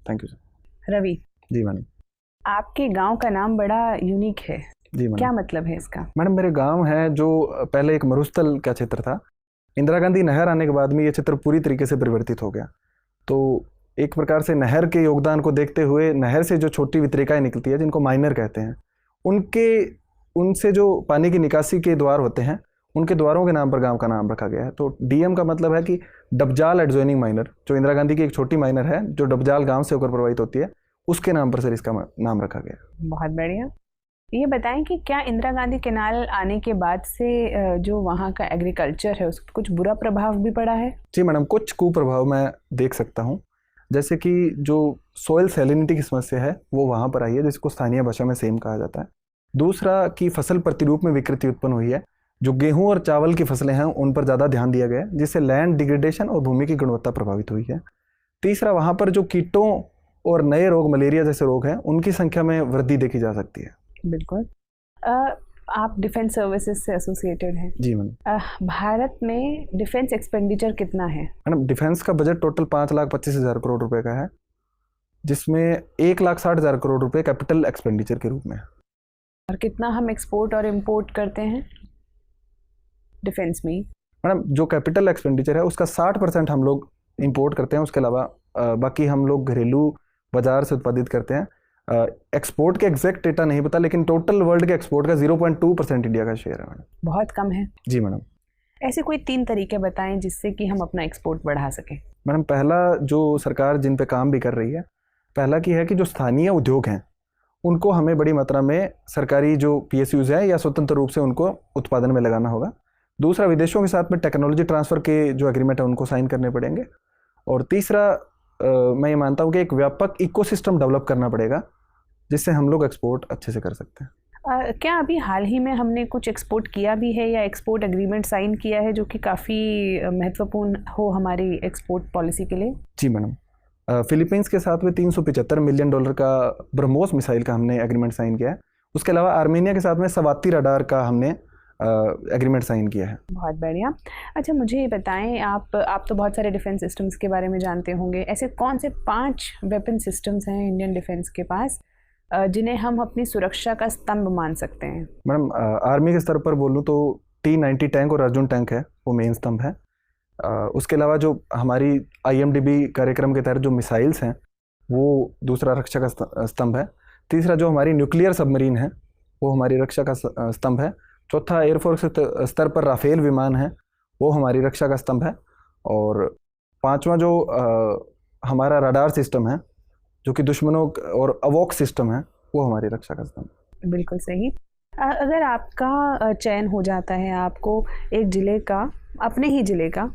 Thank you sir. Ravi, ji madam. आपके गांव का नाम बड़ा यूनिक है, जी मैडम। क्या मतलब है इसका? मैडम मेरे गांव है जो पहले एक मरुस्थल का क्षेत्र था। इंदिरा गांधी नहर आने के बाद में ये क्षेत्र पूरी तरीके से परिवर्तित हो गया। तो एक प्रकार से नहर के योगदान को देखते हुए नहर से जो छोटी वितरिकाएं निकलती है जिनको माइनर कहते हैं, उनके उनसे जो पानी की निकासी के द्वार होते हैं, उनके द्वारों के नाम पर गांव का नाम रखा गया है। तो डीएम का मतलब है कि डबजाल एडजॉइनिंग माइनर, जो इंदिरा गांधी की एक छोटी माइनर है जो डबजाल गांव से होकर प्रवाहित होती है, उसके नाम पर सर इसका नाम रखा गया। बहुत बढ़िया। ये बताएं कि क्या इंदिरा गांधी कैनाल आने के बाद से जो वहाँ का एग्रीकल्चर है उस कुछ बुरा प्रभाव भी पड़ा है? जी मैडम, कुछ कुप्रभाव मैं देख सकता हूँ। जैसे कि जो सोयल सैलिनिटी की समस्या है वो वहाँ पर आई है, जिसको स्थानीय भाषा में सेम कहा जाता है। दूसरा कि फसल प्रतिरूप में विकृति उत्पन्न हुई है। जो गेहूं और चावल की फसलें हैं उन पर ज़्यादा ध्यान दिया गया है, जिससे लैंड डिग्रेडेशन और भूमि की गुणवत्ता प्रभावित हुई है। तीसरा, वहाँ पर जो कीटों और नए रोग, मलेरिया जैसे रोग हैं, उनकी संख्या में वृद्धि देखी जा सकती है। बिल्कुल। आप डिफेंस सर्विसेज से एसोसिएटेड हैं। जी मैडम। भारत में डिफेंस एक्सपेंडिचर कितना है? मैडम डिफेंस का बजट टोटल 5,25,000 करोड़ रुपए का है, जिसमें 1,60,000 करोड़ रुपए कैपिटल एक्सपेंडिचर के रूप में है। और कितना हम एक्सपोर्ट और इंपोर्ट करते हैं डिफेंस में? मैडम जो कैपिटल एक्सपेंडिचर है उसका 60% हम लोग इंपोर्ट करते हैं, उसके अलावा बाकी हम लोग घरेलू बाजार से उत्पादित करते हैं। एक्सपोर्ट के एग्जैक्ट डेटा नहीं पता, लेकिन टोटल वर्ल्ड के एक्सपोर्ट का 0.2% इंडिया का शेयर है मैडम। बहुत कम है। जी मैडम। ऐसे कोई 3 तरीके बताएं जिससे कि हम अपना एक्सपोर्ट बढ़ा सकें। मैडम पहला, जो सरकार जिन पे काम भी कर रही है, पहला की है कि जो स्थानीय उद्योग हैं उनको हमें बड़ी मात्रा में सरकारी जो पीएसयूज है या स्वतंत्र रूप से उनको उत्पादन में लगाना होगा। दूसरा, विदेशों के साथ में टेक्नोलॉजी ट्रांसफ़र के जो एग्रीमेंट है उनको साइन करने पड़ेंगे। और तीसरा, मैं ये मानता हूँ कि एक व्यापक इकोसिस्टम डेवलप करना पड़ेगा, जिससे हम लोग एक्सपोर्ट अच्छे से कर सकते हैं। क्या अभी हाल ही में हमने कुछ एक्सपोर्ट किया भी है या एक्सपोर्ट एग्रीमेंट साइन किया है जो कि काफ़ी महत्वपूर्ण हो हमारी एक्सपोर्ट पॉलिसी के लिए? जी मैडम, फिलीपींस के साथ में $375 मिलियन का ब्रह्मोस मिसाइल का हमने एग्रीमेंट साइन किया है। उसके अलावा आर्मेनिया के साथ में सवाती रडार का हमने एग्रीमेंट साइन किया है। बहुत बढ़िया। अच्छा मुझे ये बताएं, आप तो बहुत सारे डिफेंस सिस्टम्स के बारे में जानते होंगे। ऐसे कौन से 5 वेपन सिस्टम्स हैं इंडियन डिफेंस के पास जिन्हें हम अपनी सुरक्षा का स्तंभ मान सकते हैं? मैडम आर्मी के स्तर पर बोलूँ तो T-90 टैंक और अर्जुन टैंक है, वो मेन स्तंभ है। उसके अलावा जो हमारी IMDB कार्यक्रम के तहत जो मिसाइल्स हैं वो दूसरा रक्षा का स्तंभ है। तीसरा, जो हमारी न्यूक्लियर सबमरीन है वो हमारी रक्षा का स्तंभ है। चौथा, एयरफोर्स स्तर पर राफेल विमान है, वो हमारी रक्षा का स्तंभ है। और पांचवा, जो हमारा रडार सिस्टम है जो कि दुश्मनों और अवॉक सिस्टम है, वो हमारी रक्षा का स्तंभ। बिल्कुल सही। अगर आपका चयन हो जाता है, आपको एक जिले का, अपने ही जिले का